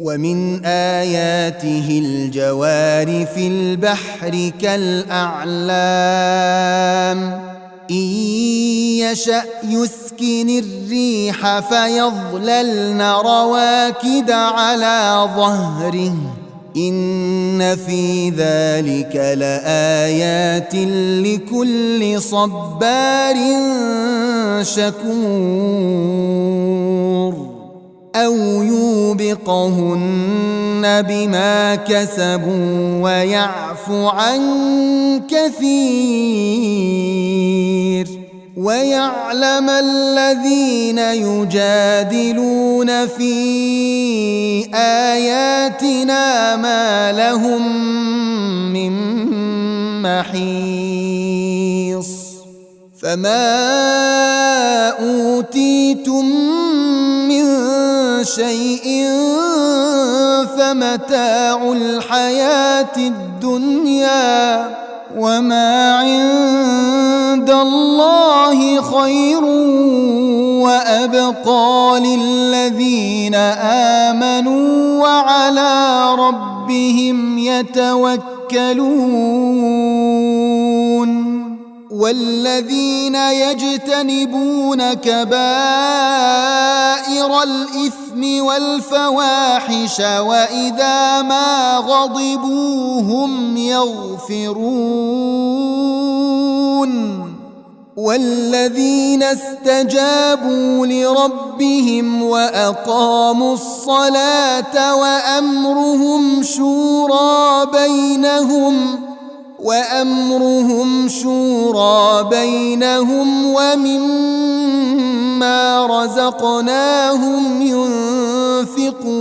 ومن آياته الجوار في البحر كالأعلام إن يشأ يسكن الريح فيظللن رواكد على ظهره إن في ذلك لآيات لكل صبار شكور أو يوبقهن بما كسبوا ويعفو عن كثير ويعلم الذين يجادلون في آياتنا ما لهم من محيص فما أوتيتم من شيء فمتاع الحياة الدنيا وما عند الله خير وأبقى للذين آمنوا وعلى ربهم يتوكلون والذين يجتنبون كبائر الإثم والفواحش وإذا ما غضبوا هم يغفرون والذين استجابوا لربهم وأقاموا الصلاة وأمرهم شورى بينهم ومما رزقناهم ينفقون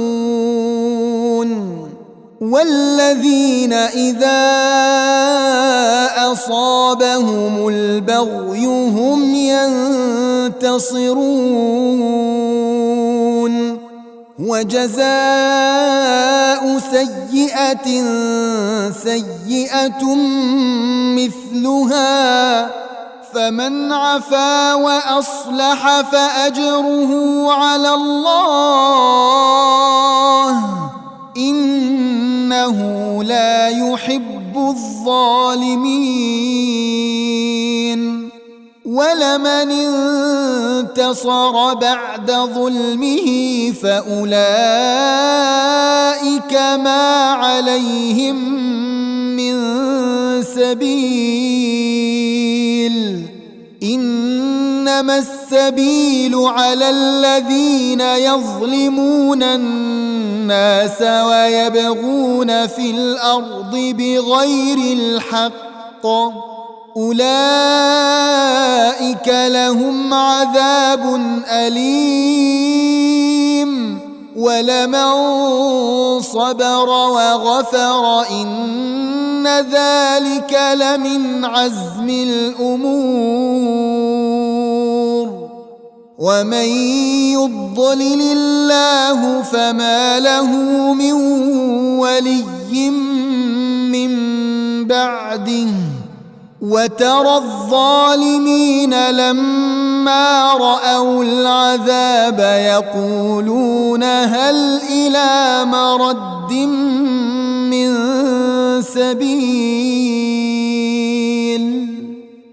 والذين إذا أصابهم البغي هم ينتصرون وجزاء سيئة سيئة مثلها فمن عفا وأصلح فأجره على الله إنه لا يحب الظالمين ولمن انتصر بعد ظلمه فأولئك ما عليهم من سبيل إنما السبيل على الذين يظلمون الناس ويبغون في الأرض بغير الحق أولئك لهم عذاب أليم ولمن صبر وغفر إن ذلك لمن عزم الأمور ومن يضلل الله فما له من ولي من بعده وترى الظالمين لما رأوا العذاب يقولون هل إلى مرد من سبيل